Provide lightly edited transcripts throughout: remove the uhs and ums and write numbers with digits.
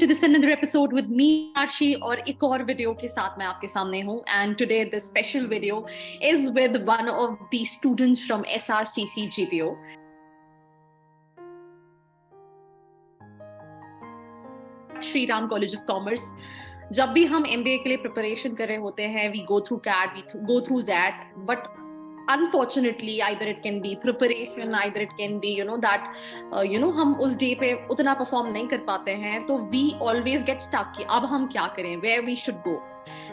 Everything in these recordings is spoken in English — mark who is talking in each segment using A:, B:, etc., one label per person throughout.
A: to this another episode with me, Arshi, और एक और वीडियो के साथ मैं आपके सामने हूँ. And today this special video is with one of the students from SRCC GBO. Shri Ram College of Commerce. जब भी हम MBA के लिए प्रिपरेशन कर रहे होते हैं, we go through CAT, we go through ZAT, but unfortunately either it can be preparation, either it can be that हम उस डे पे उतना परफॉर्म नहीं कर पाते हैं, तो we always get stuck कि अब हम क्या करें, where we should go.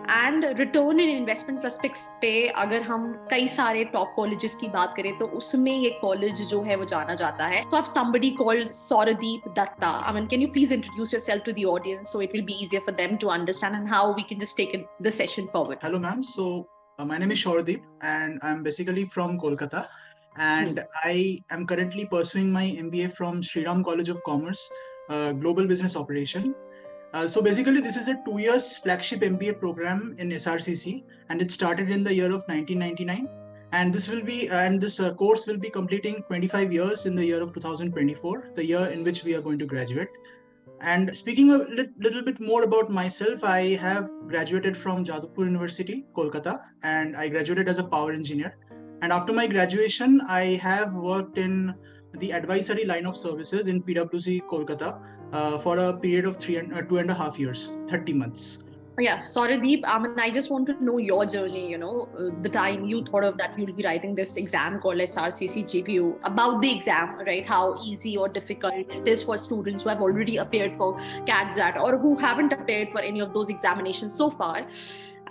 A: And return in investment prospects पे अगर हम कई सारे टॉप कॉलेजेस की बात करें तो उसमें ये कॉलेज जो है वो जाना जाता है. तो आप somebody called Sauradeep Datta, I mean, can you please introduce yourself to the audience so it will be easier for them to understand and how we can just take the session forward.
B: Hello ma'am, so my name is Shortlist and I'm basically from Kolkata and I am currently pursuing my MBA from Shri Ram College of Commerce, Global Business Operation. So basically this is a 2 years flagship MBA program in SRCC and it started in the year of 1999 and this course will be completing 25 years in the year of 2024, the year in which we are going to graduate. And speaking a little bit more about myself, I have graduated from Jadavpur University, Kolkata, and I graduated as a power engineer. And after my graduation, I have worked in the advisory line of services in PwC, Kolkata, for a period of 2.5 years, 30 months.
A: Yeah, Sauradeep, I just want to know your journey, the time you thought of that you'll be writing this exam called SRCC GBO, about the exam, right? How easy or difficult it is for students who have already appeared for CAT, ZAT, or who haven't appeared for any of those examinations so far.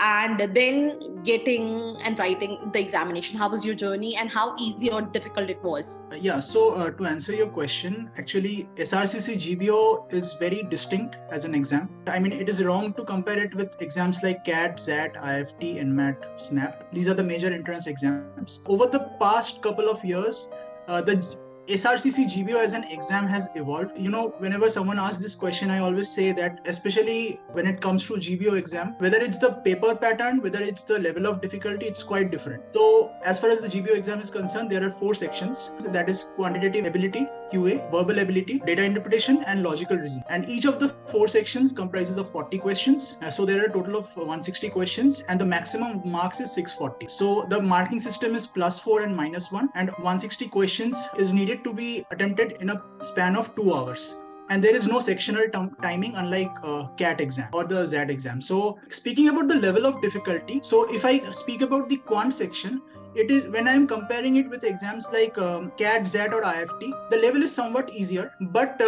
A: And then getting and writing the examination. How was your journey and how easy or difficult it was?
B: So to answer your question, actually SRCC GBO is very distinct as an exam. I mean, it is wrong to compare it with exams like CAT, ZAT, IFT, NMAT, SNAP. These are the major entrance exams. Over the past couple of years, the SRCC GBO as an exam has evolved. Whenever someone asks this question, I always say that, especially when it comes to GBO exam, whether it's the paper pattern, whether it's the level of difficulty, it's quite different. So as far as the GBO exam is concerned, there are 4 sections. That is quantitative ability, QA, verbal ability, data interpretation, and logical reasoning. And each of the 4 sections comprises of 40 questions. So there are a total of 160 questions and the maximum marks is 640. So the marking system is +4 and -1 and 160 questions is needed to be attempted in a span of 2 hours. And there is no sectional timing unlike CAT exam or the ZAT exam. So speaking about the level of difficulty, so if I speak about the quant section, it is when I am comparing it with exams like CAT, ZAT or IFT, the level is somewhat easier. But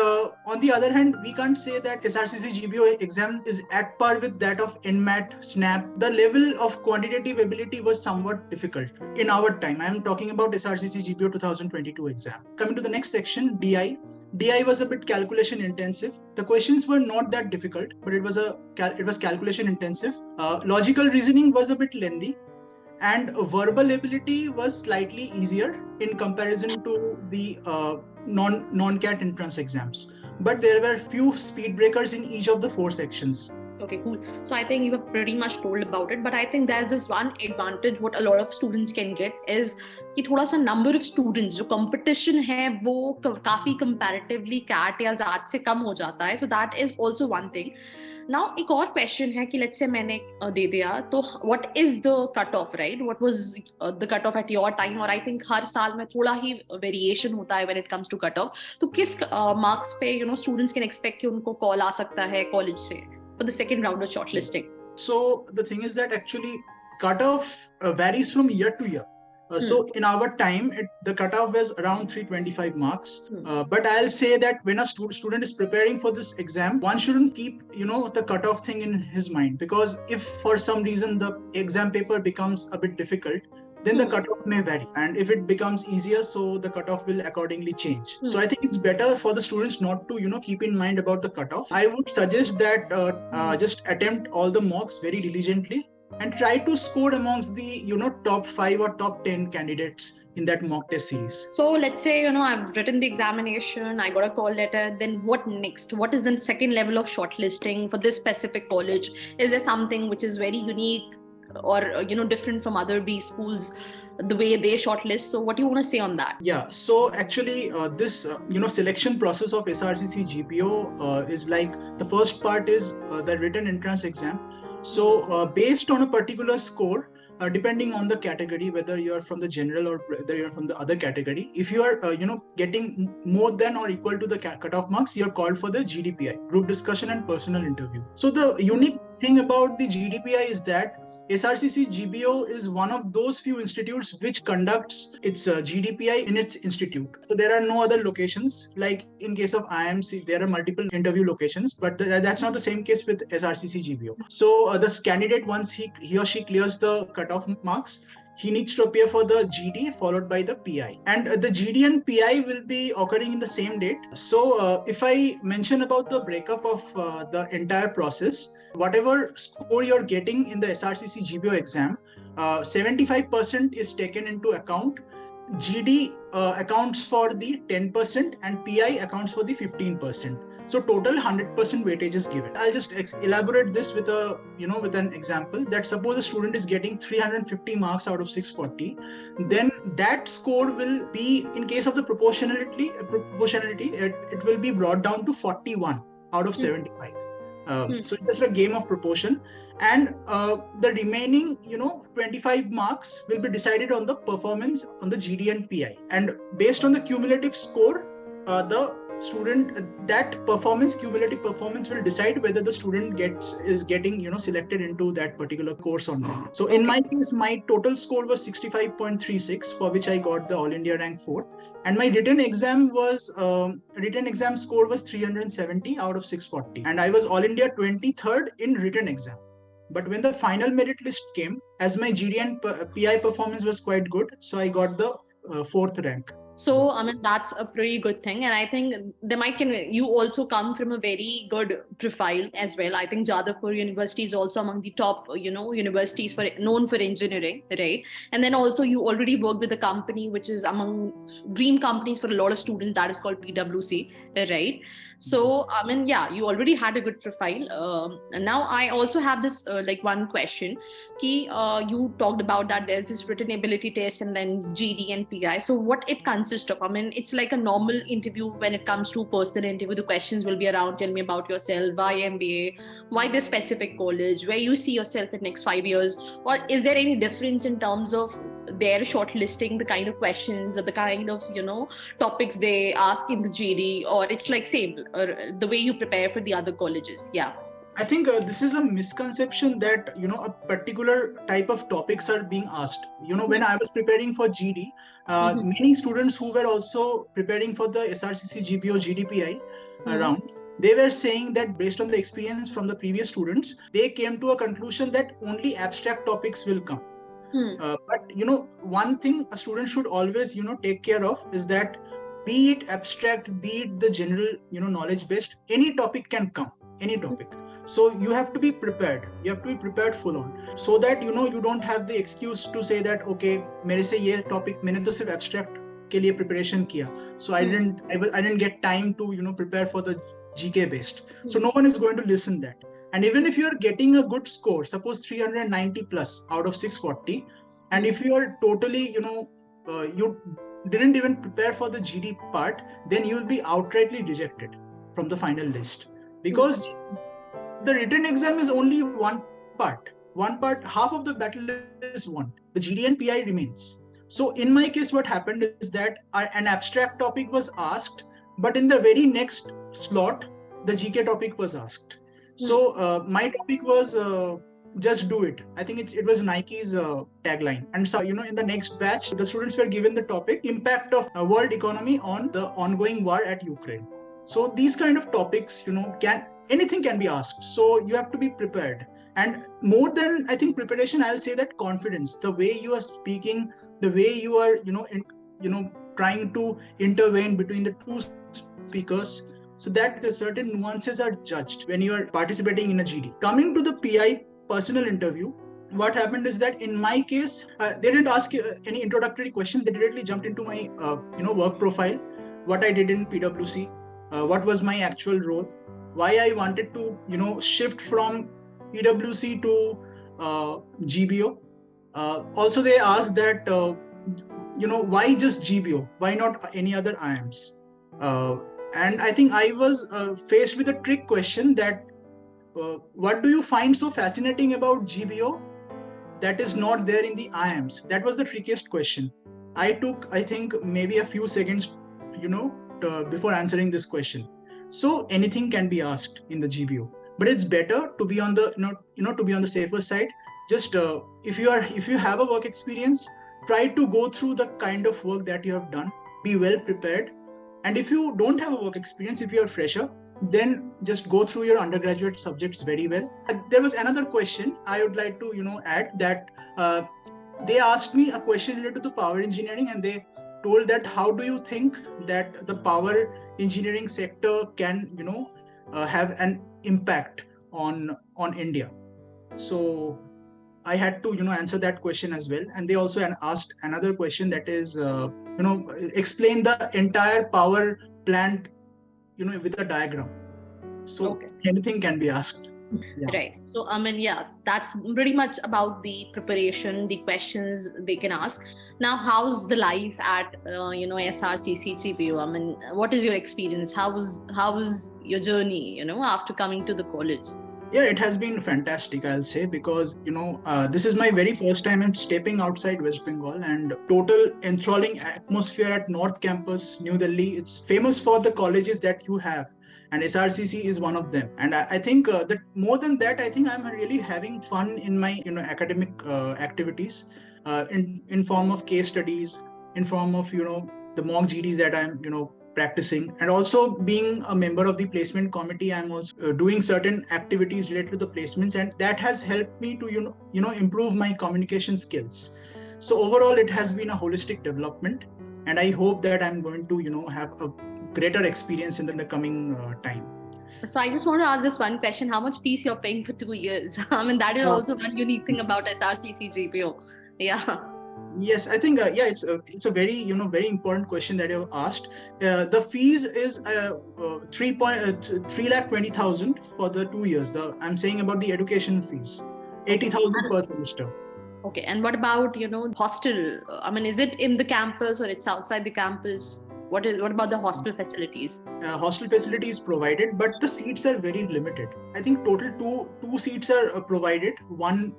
B: on the other hand, we can't say that SRCC GBO exam is at par with that of NMAT, SNAP. The level of quantitative ability was somewhat difficult in our time. I am talking about SRCC GBO 2022 exam. Coming to the next section, DI. DI was a bit calculation intensive. The questions were not that difficult, but it was calculation intensive. Logical reasoning was a bit lengthy. And verbal ability was slightly easier in comparison to the non-CAT entrance exams. But there were few speed breakers in each of the 4 sections.
A: Okay, cool. So I think you have pretty much told about it, but I think there's this one advantage what a lot of students can get is कि थोड़ा सा number of students जो competition है वो काफी comparatively CAT या ZAT से कम हो जाता है. So that is also one thing. Now एक और question है कि let's say मैंने दे दिया तो what is the cutoff, right? What was the cutoff at your time? और I think हर साल में थोड़ा ही variation होता है when it comes to cutoff. तो किस marks पे students can expect कि उनको call आ सकता है college से for the second round of shortlisting?
B: So the thing is that actually cutoff varies from year to year. So in our time, the cutoff was around 325 marks. But I'll say that when a student is preparing for this exam, one shouldn't keep, the cutoff thing in his mind. Because if for some reason the exam paper becomes a bit difficult, then the cutoff may vary. And if it becomes easier, so the cutoff will accordingly change. So I think it's better for the students not to, keep in mind about the cutoff. I would suggest that just attempt all the mocks very diligently and try to score amongst the top 5 or top 10 candidates in that mock test series.
A: So let's say I've written the examination, I got a call letter, then what next? What is the second level of shortlisting for this specific college? Is there something which is very unique or different from other B schools? the way they shortlist. So what do you want to say on that?
B: Yeah, so actually this selection process of SRCC GBO is like, the first part is the written entrance exam. So based on a particular score, depending on the category, whether you are from the general or whether you are from the other category, if you are getting more than or equal to the cutoff marks, you are called for the GDPI, group discussion and personal interview. So the unique thing about the GDPI is that SRCC GBO is one of those few institutes which conducts its GDPI in its institute. So there are no other locations. Like in case of IMC, there are multiple interview locations, but that's not the same case with SRCC GBO. So this candidate, once he or she clears the cutoff marks, he needs to appear for the GD followed by the PI. And the GD and PI will be occurring in the same date. So if I mention about the breakup of the entire process, whatever score you're getting in the SRCC GBO exam, 75% is taken into account. GD accounts for the 10% and PI accounts for the 15%. So total 100% weightage is given. I'll just elaborate this with an example. That suppose a student is getting 350 marks out of 640, then that score will be, in case of the proportionality, it will be brought down to 41 out of 75. So it's just a game of proportion, and the remaining 25 marks will be decided on the performance on the GD and PI, and based on the cumulative score, the student, that cumulative performance will decide whether the student is getting selected into that particular course or not. So in my case, my total score was 65.36, for which I got the All India rank 4th, and my written exam score was 370 out of 640, and I was All India 23rd in written exam. But when the final merit list came, as my GD and PI performance was quite good, so I got the 4th rank.
A: So, I mean, that's a pretty good thing. And I think you also come from a very good profile as well. I think Jadavpur University is also among the top, universities known for engineering, right? And then also you already worked with a company which is among dream companies for a lot of students, that is called PwC, right? So, I mean, yeah, you already had a good profile. And now I also have this one question. You talked about that there's this written ability test and then GD and PI. So what it consists of? I mean, it's like a normal interview when it comes to personal interview. The questions will be around, tell me about yourself, why MBA, why this specific college, where you see yourself in next 5 years, or is there any difference in terms of their shortlisting, the kind of questions or the kind of topics they ask in the GD, or it's like same or the way you prepare for the other colleges? Yeah.
B: I think this is a misconception that a particular type of topics are being asked. When I was preparing for GD, many students who were also preparing for the SRCC GBO GDPI rounds, they were saying that based on the experience from the previous students, they came to a conclusion that only abstract topics will come. But one thing a student should always take care of is that, be it abstract, be it the general knowledge based, any topic can come, any topic. So you have to be prepared. You have to be prepared full on, so that you don't have the excuse to say that okay, मेरे से ये topic मैंने तो सिर्फ abstract के लिए preparation किया, so I didn't get time to prepare for the GK based. So no one is going to listen that. And even if you are getting a good score, suppose 390 plus out of 640, and if you are totally you didn't even prepare for the GD part, then you will be outrightly rejected from the final list, because the written exam is only one part, half of the battle is won. The GD and PI remains. So in my case, what happened is that an abstract topic was asked, but in the very next slot, the GK topic was asked. So my topic was just do it. I think it was Nike's tagline. And so, in the next batch, the students were given the topic, impact of world economy on the ongoing war at Ukraine. So these kind of topics, anything can be asked. So you have to be prepared. And more than, I think, preparation, I'll say that confidence, the way you are speaking, the way you are, trying to intervene between the two speakers, so that the certain nuances are judged when you are participating in a GD. Coming to the PI personal interview, what happened is that in my case, they didn't ask any introductory question. They directly jumped into my, work profile, what I did in PwC, what was my actual role, why I wanted to, shift from PwC to GBO, Also, they asked that, why just GBO? Why not any other IIMs? And I think I was faced with a trick question that, what do you find so fascinating about GBO that is not there in the IIMs? That was the trickiest question. I took, I think, maybe a few seconds, before answering this question. So anything can be asked in the GBO, but it's better to be on the, to be on the safer side. Just if you have a work experience, try to go through the kind of work that you have done. Be well prepared. And if you don't have a work experience, if you're a fresher, then just go through your undergraduate subjects very well. There was another question I would like to add, that they asked me a question related to power engineering, and they told that, how do you think that the power engineering sector can have an impact on India? So I had to answer that question as well. And they also asked another question, that is explain the entire power plant with a diagram. So anything can be asked.
A: Yeah. Right. So, that's pretty much about the preparation, the questions they can ask. Now, how's the life at, SRCC GBO? What is your experience? How was your journey, after coming to the college?
B: Yeah, it has been fantastic, I'll say, because, this is my very first time I'm stepping outside West Bengal, and total enthralling atmosphere at North Campus, New Delhi. It's famous for the colleges that you have, and SRCC is one of them. And I think that more than that, I think I'm really having fun in my academic activities, in form of case studies, in form of the mock GDs that I'm practicing, and also being a member of the placement committee. I'm also doing certain activities related to the placements, and that has helped me to improve my communication skills. So overall, it has been a holistic development, and I hope that I'm going to have a greater experience in the coming time.
A: So I just want to ask this one question: how much fees you're paying for 2 years? That is also one unique thing about SRCC GBO. Yeah.
B: Yes, I think it's a very very important question that you have asked. The fees is 3,20,000 for the 2 years. I'm saying about the education fees, 80,000 per semester.
A: Okay, and what about hostel? Is it in the campus or it's outside the campus? What about the hostel facilities?
B: Hostel facilities provided, but the seats are very limited. I think total two seats are provided, one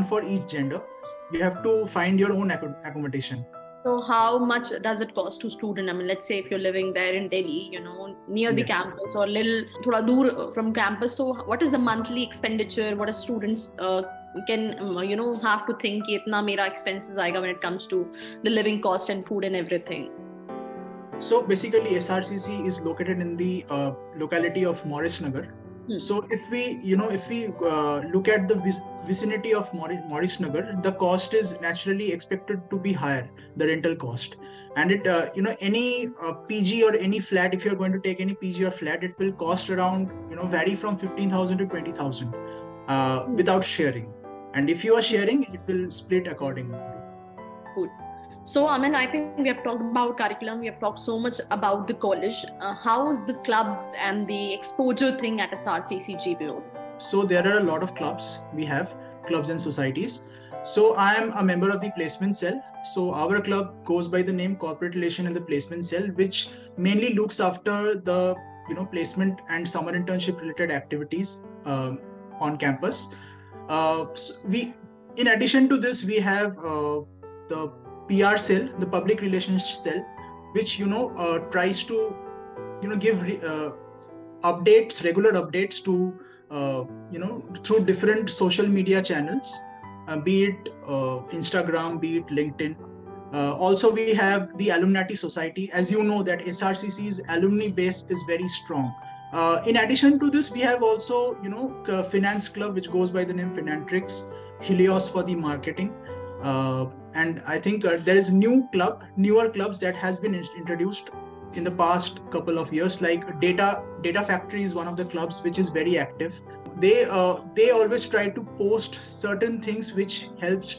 B: for each gender. You have to find your own accommodation.
A: So how much does it cost to student? Let's say if you're living there in Delhi, near the campus or little thoda dur from campus. So what is the monthly expenditure? What are students can have to think कि इतना मेरा expenses आएगा when it comes to the living cost and food and everything?
B: So basically, SRCC is located in the locality of Maurice Nagar. So if we look at the vicinity of Maurice Nagar, the cost is naturally expected to be higher, the rental cost. And it any PG or any flat, if you're going to take any PG or flat, it will cost around vary from 15,000 to 20,000 without sharing. And if you are sharing, it will split accordingly.
A: Good. So, I think we have talked about curriculum. We have talked so much about the college. How is the clubs and the exposure thing at SRCC GBO?
B: So there are a lot of clubs. We have clubs and societies. So I am a member of the placement cell. So our club goes by the name Corporate Relation and the Placement Cell, which mainly looks after the placement and summer internship related activities on campus. In addition to this, we have the PR cell, the public relations cell, which tries to give regular updates to through different social media channels, be it Instagram, be it LinkedIn. Also, we have the Alumni Society. As you know, that SRCC's alumni base is very strong. In addition to this, we have also finance club, which goes by the name Finantrix, Helios for the marketing. And I think there is newer clubs that has been introduced in the past couple of years, like Data Factory is one of the clubs which is very active. They always try to post certain things which helps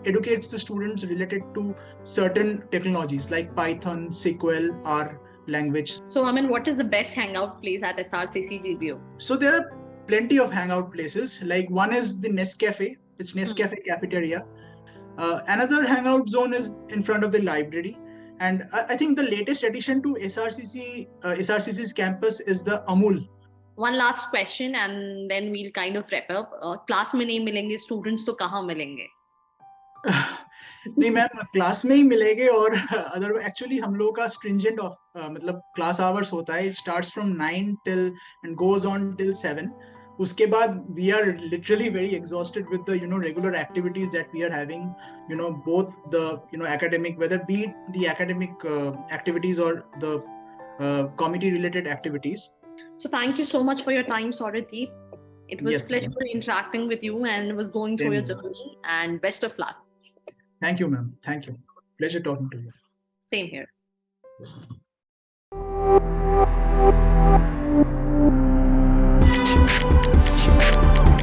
B: educates the students related to certain technologies like Python, SQL, R language.
A: So what is the best hangout place at SRCC GBO?
B: So there are plenty of hangout places. Like one is the Nescafe. It's Nescafe Cafeteria. Another hangout zone is in front of the library. And I think the latest addition to SRCC's campus is the Amul.
A: One last question and then we'll kind of wrap up. Class में नहीं मिलेंगे students तो कहाँ मिलेंगे?
B: नहीं ma'am, class में ही मिलेंगे. और अदर एक्चुअली हम लोग का स्ट्रिंजेंट मतलब क्लास आवर्स होता है. It starts from 9 till and goes on till 7. उसके बाद we are literally very exhausted with the regular activities that we are having, both the academic, whether be it the academic activities or the committee related activities.
A: So thank you so much for your time, Saurati. It was
B: Yes,
A: pleasure
B: ma'am.
A: interacting with you and was going through your
B: Same.
A: journey, and best of luck.
B: Thank you, ma'am. Thank you. Pleasure talking to you.
A: Same here.
B: Yes, ma'am.